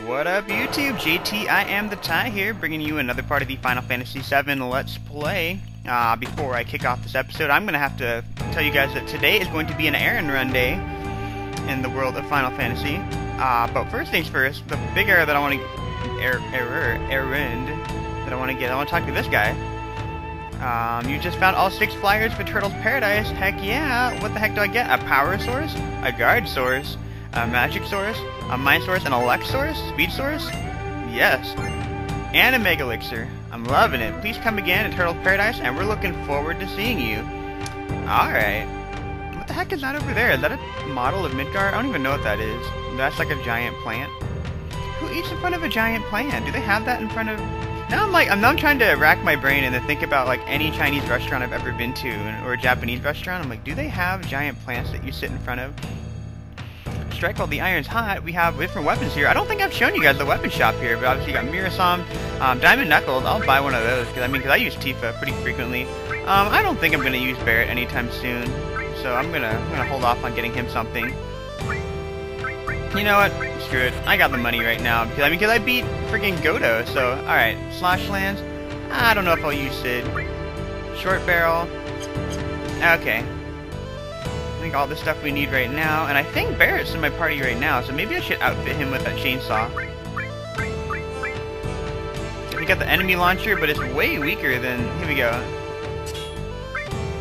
What up, YouTube? JT, I am the Tie here, bringing you another part of the Final Fantasy VII Let's Play. Before I kick off this episode, I'm going to have to tell you guys that today is going to be an errand run day in the world of Final Fantasy. But first things first, the big error that I want to... errand that I want to get. I want to talk to this guy. You just found all 6 flyers for Turtle's Paradise. Heck yeah! What the heck do I get? A power source? A guard source? A magic source? A mind source? An elect source? Speed source? Yes. And a mega elixir. I'm loving it. Please come again in Turtle's Paradise, and we're looking forward to seeing you. Alright. What the heck is that over there? Is that a model of Midgar? I don't even know what that is. That's like a giant plant. Who eats in front of a giant plant? Do they have that in front of... Now I'm trying to rack my brain and then think about like any Chinese restaurant I've ever been to, or a Japanese restaurant. I'm like, do they have giant plants that you sit in front of? Strike while the iron's hot. We have different weapons here. I don't think I've shown you guys the weapon shop here, but obviously you got Mirasam, Diamond Knuckles. I'll buy one of those because I use Tifa pretty frequently. I don't think I'm gonna use Barret anytime soon, so I'm gonna hold off on getting him something. You know what? Screw it. I got the money right now because I beat freaking Godo. So all right, Slash Lands. I don't know if I'll use Sid. Short Barrel. Okay. I think all the stuff we need right now, and I think Barret's in my party right now, so maybe I should outfit him with that chainsaw. We got the enemy launcher, but it's way weaker than, here we go,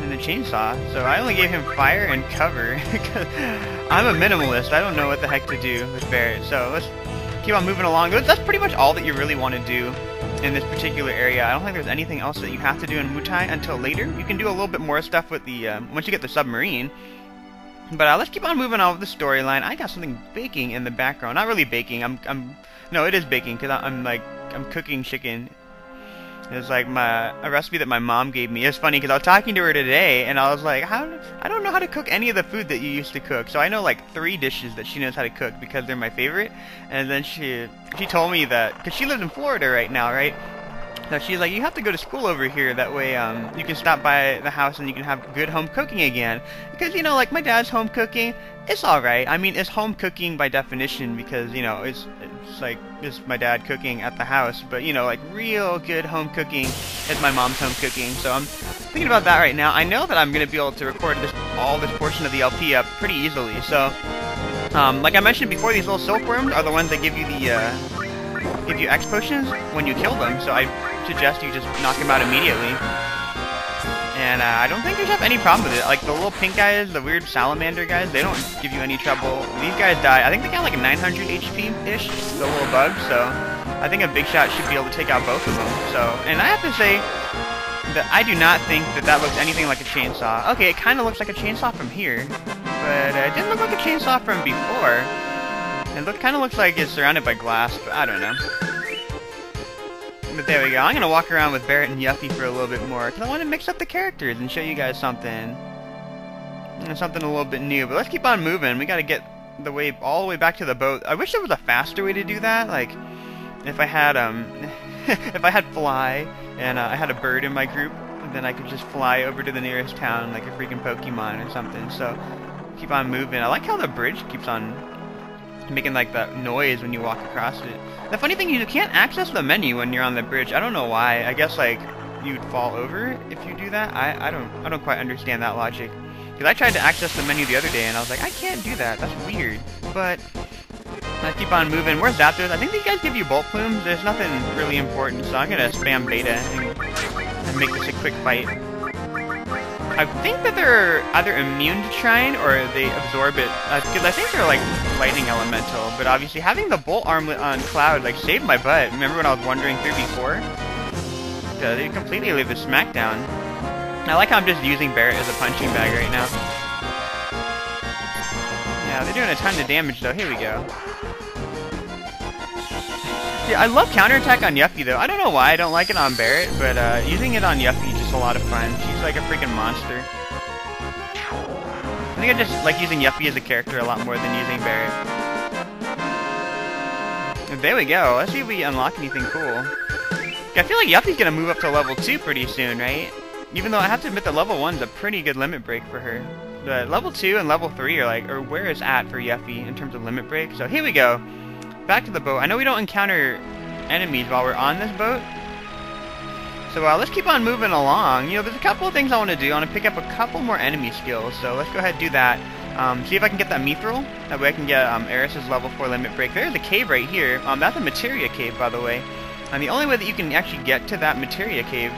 than the chainsaw. So I only gave him fire and cover. I'm a minimalist. I don't know what the heck to do with Barret, so let's keep on moving along. That's pretty much all that you really want to do in this particular area. I don't think there's anything else that you have to do in Mutai until later. You can do a little bit more stuff with the once you get the submarine. But let's keep on moving on with the storyline. I got something baking in the background. Not really baking. No, it is baking because I'm cooking chicken. It's like a recipe that my mom gave me. It's funny because I was talking to her today and I was like, I don't know how to cook any of the food that you used to cook. So I know like 3 dishes that she knows how to cook because they're my favorite. And then she told me that because she lives in Florida right now, right? So she's like, you have to go to school over here, that way you can stop by the house and you can have good home cooking again. Because, you know, like my dad's home cooking, it's alright. I mean, it's home cooking by definition because, you know, it's my dad cooking at the house. But, you know, like real good home cooking is my mom's home cooking. So I'm thinking about that right now. I know that I'm going to be able to record all this portion of the LP up pretty easily. So, like I mentioned before, these little silkworms are the ones that give you X potions when you kill them, so I suggest you just knock them out immediately. And I don't think you should have any problem with it. Like the little pink guys, the weird salamander guys, they don't give you any trouble. These guys die. I think they got like 900 HP-ish, the little bugs, so I think a big shot should be able to take out both of them. So, and I have to say that I do not think that looks anything like a chainsaw. Okay, it kind of looks like a chainsaw from here, but it didn't look like a chainsaw from before. It kind of looks like it's surrounded by glass, but I don't know. But there we go. I'm going to walk around with Barret and Yuffie for a little bit more, because I want to mix up the characters and show you guys something. Something a little bit new. But let's keep on moving. We got to get all the way back to the boat. I wish there was a faster way to do that. Like, if I had, if I had Fly, and I had a bird in my group, then I could just fly over to the nearest town like a freaking Pokemon or something. So, keep on moving. I like how the bridge keeps on making like that noise when you walk across it. The funny thing is you can't access the menu when you're on the bridge. I don't know why. I guess like you'd fall over if you do that. I don't quite understand that logic. Because I tried to access the menu the other day and I was like, I can't do that. That's weird. But let's keep on moving. Where's Zapdos? I think these guys give you bolt plumes. There's nothing really important, so I'm gonna spam beta and make this a quick fight. I think that they're either immune to Trine or they absorb it, because I think they're like lightning elemental, but obviously having the bolt armlet on Cloud like saved my butt. Remember when I was wandering through before? They completely leave the smackdown. I like how I'm just using Barret as a punching bag right now. Yeah, they're doing a ton of damage though. Here we go. Yeah, I love counterattack on Yuffie though. I don't know why I don't like it on Barret, but using it on Yuffie is just a lot of fun. She's like a freaking monster. I think I just like using Yuffie as a character a lot more than using Barret. And there we go. Let's see if we unlock anything cool. I feel like Yuffie's gonna move up to level 2 pretty soon, right? Even though I have to admit that level 1's a pretty good limit break for her. But level 2 and level 3 are like, or where it's at for Yuffie in terms of limit break. So here we go. back to the boat. I know we don't encounter enemies while we're on this boat. So let's keep on moving along. You know, there's a couple of things I want to do. I want to pick up a couple more enemy skills. So let's go ahead and do that. See if I can get that mithril. That way I can get Eris's level 4 limit break. There's a cave right here. That's a materia cave, by the way. And the only way that you can actually get to that materia cave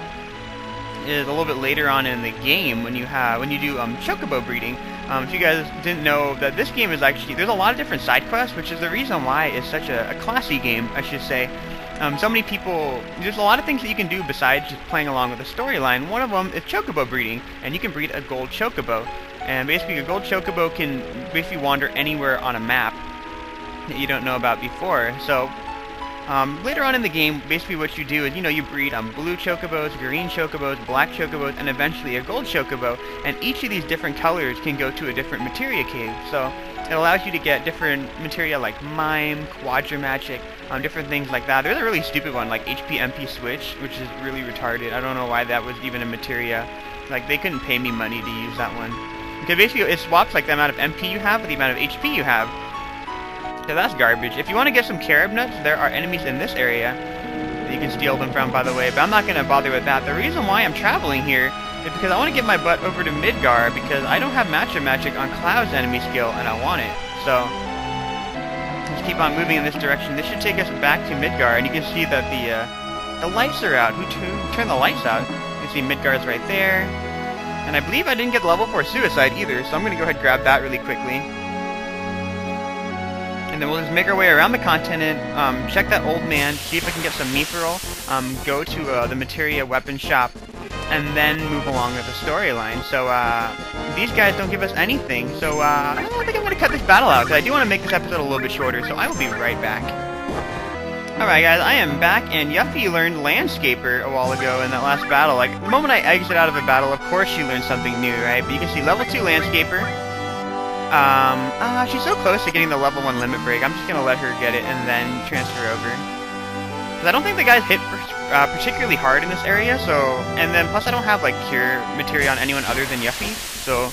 is a little bit later on in the game when you do chocobo breeding. If you guys didn't know, that this game is actually, there's a lot of different side quests, which is the reason why it's such a classy game, I should say. So many people, there's a lot of things that you can do besides just playing along with the storyline. One of them is chocobo breeding, and you can breed a gold chocobo. And basically a gold chocobo can basically wander anywhere on a map that you don't know about before. So later on in the game, basically what you do is, you know, you breed blue chocobos, green chocobos, black chocobos, and eventually a gold chocobo. And each of these different colors can go to a different materia cave. So it allows you to get different materia like mime, Matra Magic, different things like that. There's a really stupid one like HP-MP switch, which is really retarded. I don't know why that was even a materia. Like, they couldn't pay me money to use that one. Because basically it swaps like the amount of MP you have with the amount of HP you have. So that's garbage. If you want to get some carob nuts, there are enemies in this area that you can steal them from, by the way, but I'm not going to bother with that. The reason why I'm traveling here is because I want to get my butt over to Midgar, because I don't have Matra Magic on Cloud's enemy skill, and I want it. So let's keep on moving in this direction. This should take us back to Midgar, and you can see that the lights are out. Who turned the lights out? You can see Midgar's right there. And I believe I didn't get the level 4 suicide either, so I'm going to go ahead and grab that really quickly. And then we'll just make our way around the continent, check that old man, see if I can get some mithril, go to the materia weapon shop, and then move along with the storyline. So these guys don't give us anything, so I think I'm going to cut this battle out, because I do want to make this episode a little bit shorter, so I will be right back. Alright guys, I am back, and Yuffie learned Landscaper a while ago in that last battle. Like, the moment I exit out of a battle, of course she learns something new, right? But you can see level 2 Landscaper. She's so close to getting the level 1 limit break. I'm just gonna let her get it and then transfer over. Because I don't think the guys hit particularly hard in this area, so... And then, plus I don't have, like, cure materia on anyone other than Yuffie, so...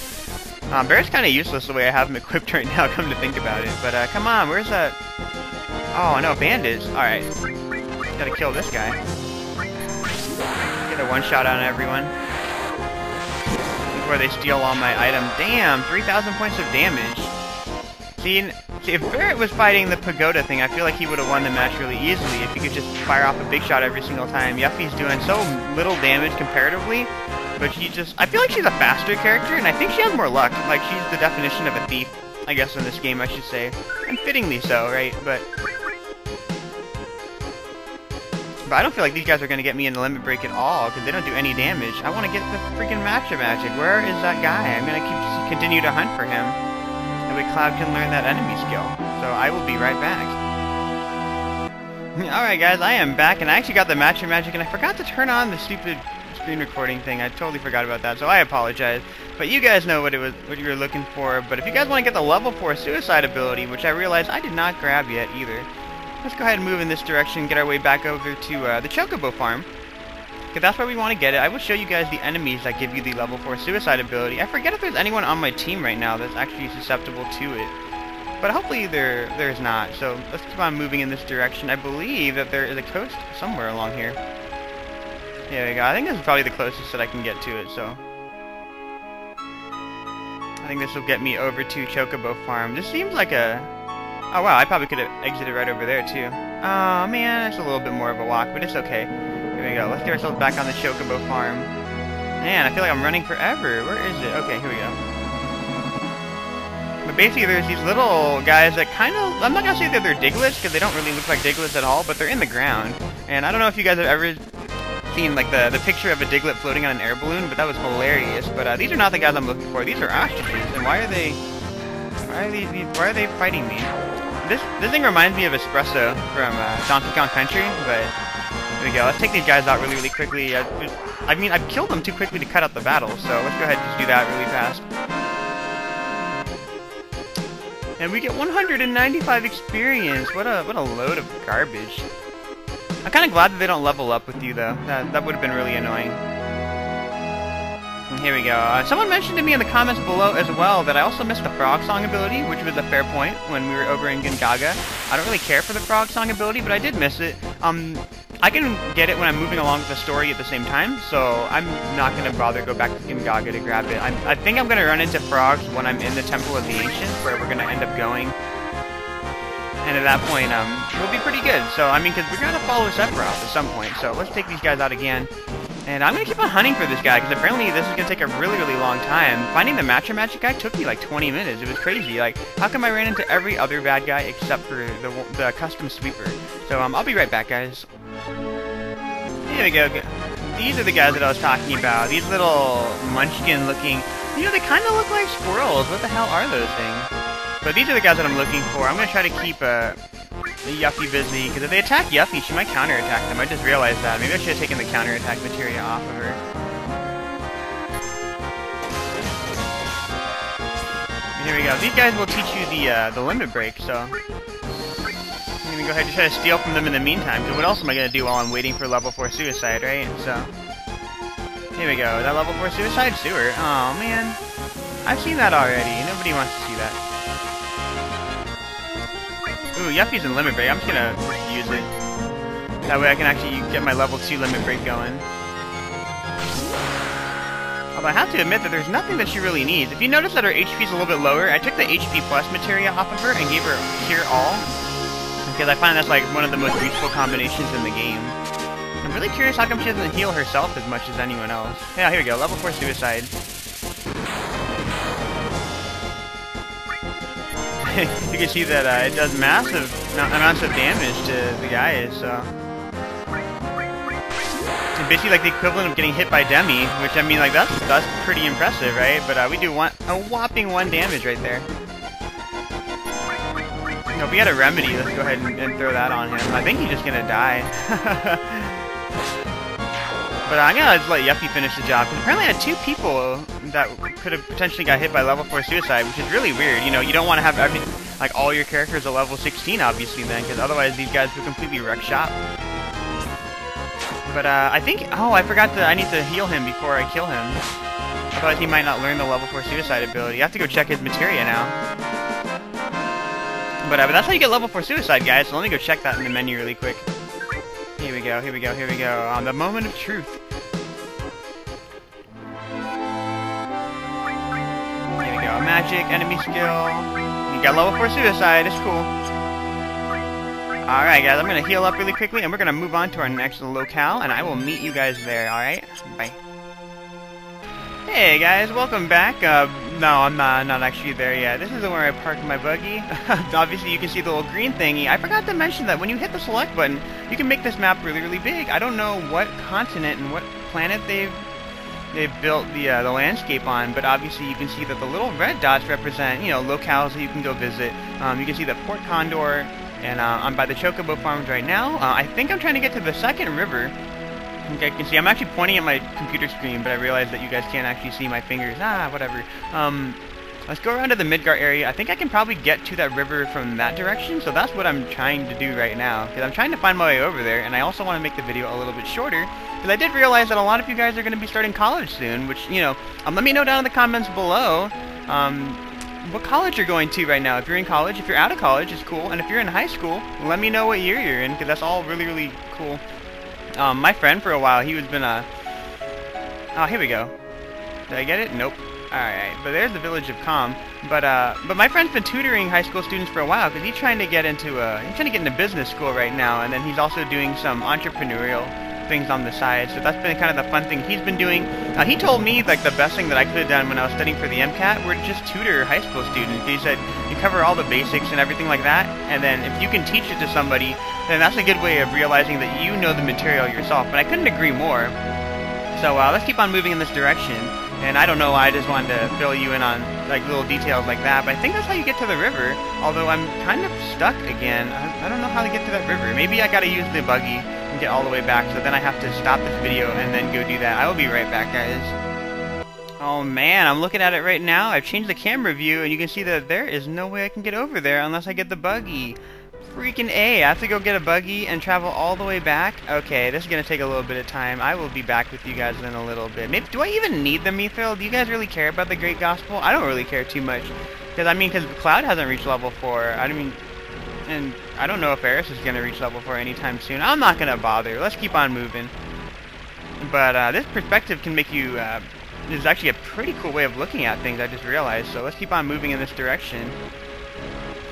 Bear's kinda useless the way I have him equipped right now, come to think about it. But, come on, where's that... Oh, no, bandits. Alright. Gotta kill this guy. Get a one-shot on everyone. Before they steal all my items. Damn, 3,000 points of damage. See, if Barrett was fighting the pagoda thing, I feel like he would have won the match really easily if he could just fire off a big shot every single time. Yuffie's doing so little damage comparatively, but she just... I feel like she's a faster character, and I think she has more luck. Like, she's the definition of a thief, I guess, in this game, I should say. And fittingly so, right? But I don't feel like these guys are going to get me in the limit break at all, because they don't do any damage. I want to get the freaking Matra Magic. Where is that guy? I'm going to continue to hunt for him. That way Cloud can learn that enemy skill. So I will be right back. Alright guys, I am back, and I actually got the Matra Magic, and I forgot to turn on the stupid screen recording thing. I totally forgot about that, so I apologize. But you guys know what you were looking for. But if you guys want to get the level 4 suicide ability, which I realized I did not grab yet either, let's go ahead and move in this direction, get our way back over to the Chocobo Farm. Because that's where we want to get it. I will show you guys the enemies that give you the level 4 suicide ability. I forget if there's anyone on my team right now that's actually susceptible to it. But hopefully there's not. So let's keep on moving in this direction. I believe that there is a coast somewhere along here. There we go. I think this is probably the closest that I can get to it, so... I think this will get me over to Chocobo Farm. This seems like a... Oh wow, I probably could have exited right over there too. Oh man, it's a little bit more of a walk, but it's okay. Here we go, let's get ourselves back on the Chocobo Farm. Man, I feel like I'm running forever. Where is it? Okay, here we go. But basically there's these little guys that kind of... I'm not going to say that they're Diglets, because they don't really look like Diglets at all, but they're in the ground. And I don't know if you guys have ever seen like the picture of a Diglett floating on an air balloon, but that was hilarious. But these are not the guys I'm looking for. These are ostriches, and why are they fighting me? This thing reminds me of Espresso from Donkey Kong Country, but there we go. Let's take these guys out really, really quickly. I mean, I've killed them too quickly to cut out the battle, so let's go ahead and just do that really fast. And we get 195 experience. What a load of garbage. I'm kind of glad that they don't level up with you, though. That would have been really annoying. And here we go. Someone mentioned to me in the comments below as well that I also missed the frog song ability, which was a fair point when we were over in Gingaga. I don't really care for the frog song ability, but I did miss it. I can get it when I'm moving along with the story at the same time, so I'm not going to bother go back to Gingaga to grab it. I think I'm going to run into frogs when I'm in the Temple of the Ancients, where we're going to end up going. And at that point, we'll be pretty good. So, I mean, because we're going to follow Sephiroth at some point, so let's take these guys out again. And I'm going to keep on hunting for this guy, because apparently this is going to take a really, really long time. Finding the Matra Magic guy took me like 20 minutes. It was crazy. Like, how come I ran into every other bad guy except for the custom sweeper? So, I'll be right back, guys. Here we go. These are the guys that I was talking about. These little munchkin-looking... You know, they kind of look like squirrels. What the hell are those things? But these are the guys that I'm looking for. I'm going to try to keep Yuffie busy, because if they attack Yuffie, she might counterattack them. I just realized that. Maybe I should have taken the counterattack materia off of her. Here we go. These guys will teach you the limit break, so... I'm going to go ahead and try to steal from them in the meantime, because what else am I going to do while I'm waiting for level 4 suicide, right? So... Here we go. That level 4 suicide sewer. Oh man. I've seen that already. Nobody wants to see that. Ooh, Yuffie's in limit break. I'm just gonna use it. That way I can actually get my level 2 limit break going. Although I have to admit that there's nothing that she really needs. If you notice that her HP's a little bit lower, I took the HP plus materia off of her and gave her Cure All. Because I find that's like one of the most useful combinations in the game. I'm really curious how come she doesn't heal herself as much as anyone else. Yeah, here we go. Level 4 suicide. You can see that it does massive amounts of damage to the guys, so... It's basically like the equivalent of getting hit by Demi, which, I mean, like, that's pretty impressive, right? But we do a whopping 1 damage right there. You know, if we had a remedy, let's go ahead and throw that on him. I think he's just gonna die. But I'm gonna just let Yuffie finish the job, because apparently I had 2 people that could have potentially got hit by level 4 suicide, which is really weird. You know, you don't want to have all your characters at level 16, obviously, then, because otherwise these guys would completely wreck shop. But I think, oh, I forgot I need to heal him before I kill him. Otherwise he might not learn the level 4 suicide ability. I have to go check his materia now. But that's how you get level 4 suicide, guys, so let me go check that in the menu really quick. Here we go, here we go, here we go. On the moment of truth. Here we go. Magic, enemy skill. You got level 4 suicide. It's cool. Alright, guys. I'm going to heal up really quickly, and we're going to move on to our next locale, and I will meet you guys there, alright? Bye. Hey, guys. Welcome back. No, I'm not actually there yet. This isn't where I parked my buggy. Obviously, you can see the little green thingy. I forgot to mention that when you hit the select button, you can make this map really, really big. I don't know what continent and what planet they've built the landscape on, but obviously you can see that the little red dots represent, you know, locales that you can go visit. You can see the Port Condor, and I'm by the Chocobo Farms right now. I think I'm trying to get to the second river. Okay, you can see I'm actually pointing at my computer screen, but I realized that you guys can't actually see my fingers. Whatever. Let's go around to the Midgar area. I think I can probably get to that river from that direction, so that's what I'm trying to do right now, because I'm trying to find my way over there, and I also want to make the video a little bit shorter, because I did realize that a lot of you guys are going to be starting college soon, which, you know, let me know down in the comments below what college you're going to right now. If you're in college, if you're out of college, it's cool, and if you're in high school, let me know what year you're in, because that's all really, really cool. My friend for a while, he was been oh, here we go. Did I get it? Nope. Alright, but there's the village of Calm. But my friend's been tutoring high school students for a while, because he's trying to get into business school right now, and then he's also doing some entrepreneurial things on the side, so that's been kind of the fun thing he's been doing. He told me, like, the best thing that I could have done when I was studying for the MCAT were to just tutor high school students. He said, you cover all the basics and everything like that, and then if you can teach it to somebody, then that's a good way of realizing that you know the material yourself, and I couldn't agree more. So let's keep on moving in this direction. And I don't know why I just wanted to fill you in on like little details like that, but I think that's how you get to the river, although I'm kind of stuck again. I don't know how to get to that river. Maybe I gotta use the buggy and get all the way back, so then I have to stop this video and then go do that. I will be right back, guys. Oh man, I'm looking at it right now. I've changed the camera view, and you can see that there is no way I can get over there unless I get the buggy. Freaking A, I have to go get a buggy and travel all the way back? Okay, this is going to take a little bit of time. I will be back with you guys in a little bit. Maybe, do I even need the mithril? Do you guys really care about the Great Gospel? I don't really care too much. Because Cloud hasn't reached level 4. And I don't know if Eris is going to reach level 4 anytime soon. I'm not going to bother. Let's keep on moving. But this perspective can make you... this is actually a pretty cool way of looking at things, I just realized. So let's keep on moving in this direction.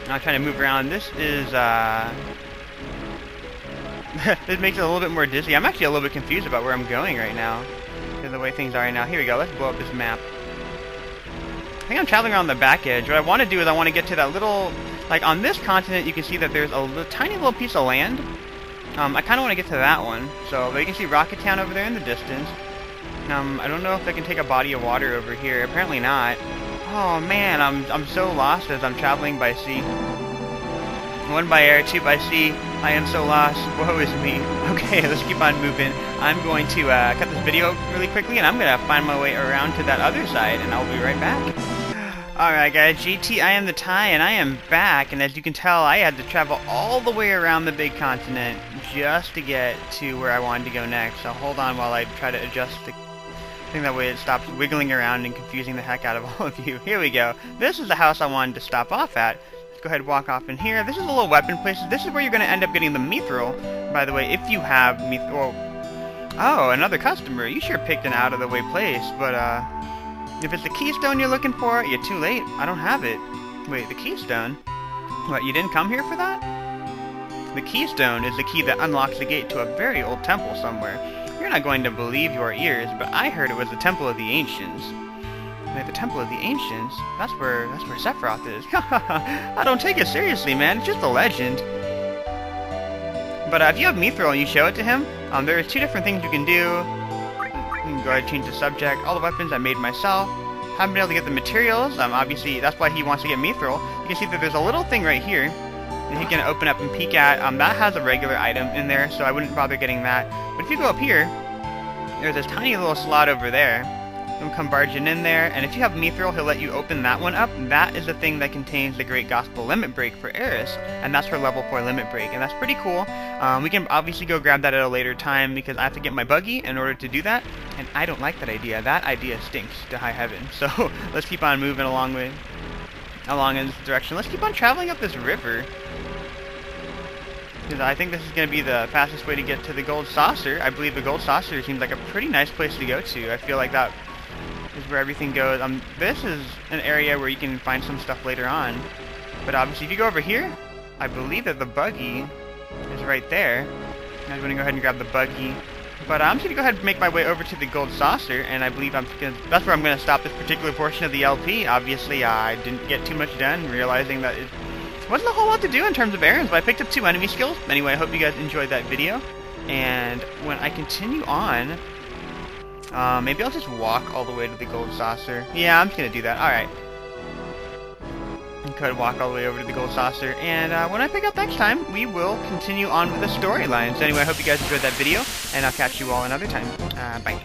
I'm trying to move around. This is, this makes it a little bit more dizzy. I'm actually a little bit confused about where I'm going right now. Because of the way things are right now. Here we go. Let's blow up this map. I think I'm traveling around the back edge. What I want to do is I want to get to that little... Like, on this continent, you can see that there's a tiny little piece of land. I kind of want to get to that one. So, you can see Rocket Town over there in the distance. I don't know if I can take a body of water over here. Apparently not. Oh man, I'm so lost as I'm traveling by sea. 1 by air, 2 by sea. I am so lost. Woe is me. Okay, let's keep on moving. I'm going to cut this video really quickly, and I'm going to find my way around to that other side, and I'll be right back. Alright guys, GT, I am the Tie, and I am back, and as you can tell, I had to travel all the way around the big continent just to get to where I wanted to go next. So hold on while I try to adjust the... I think that way it stops wiggling around and confusing the heck out of all of you. Here we go. This is the house I wanted to stop off at. Let's go ahead and walk off in here. This is a little weapon place. This is where you're going to end up getting the mithril, by the way, if you have mithril. Oh, another customer. You sure picked an out-of-the-way place, but, if it's the Keystone you're looking for, you're too late. I don't have it. Wait, the Keystone? What, you didn't come here for that? The Keystone is the key that unlocks the gate to a very old temple somewhere. You're not going to believe your ears, but I heard it was the Temple of the Ancients. Wait, the Temple of the Ancients? That's where Sephiroth is. I don't take it seriously, man. It's just a legend. But if you have mithril and you show it to him, there's 2 different things you can do. You can go ahead and change the subject. All the weapons I made myself. Haven't been able to get the materials. Obviously, that's why he wants to get mithril. You can see that there's a little thing right here that he can open up and peek at. That has a regular item in there, so I wouldn't bother getting that. But if you go up here, there's this tiny little slot over there. He'll come barging in there, and if you have mithril, he'll let you open that one up. That is the thing that contains the Great Gospel Limit Break for Eris, and that's her level 4 Limit Break, and that's pretty cool. We can obviously go grab that at a later time, because I have to get my buggy in order to do that, and I don't like that idea. That idea stinks to high heaven. So let's keep on moving along in this direction. Let's keep on traveling up this river. Because I think this is going to be the fastest way to get to the Gold Saucer. I believe the Gold Saucer seems like a pretty nice place to go to. I feel like that is where everything goes. This is an area where you can find some stuff later on. But obviously, if you go over here, I believe that the buggy is right there. I'm going to go ahead and grab the buggy. But I'm just going to go ahead and make my way over to the Gold Saucer, and I believe that's where I'm going to stop this particular portion of the LP. Obviously, I didn't get too much done, realizing that it wasn't a whole lot to do in terms of errands, but I picked up 2 enemy skills. Anyway, I hope you guys enjoyed that video. And when I continue on, maybe I'll just walk all the way to the Gold Saucer. Yeah, I'm just going to do that. Alright. Could walk all the way over to the Gold Saucer. And when I pick up next time, we will continue on with the storyline. So anyway, I hope you guys enjoyed that video, and I'll catch you all another time. Bye.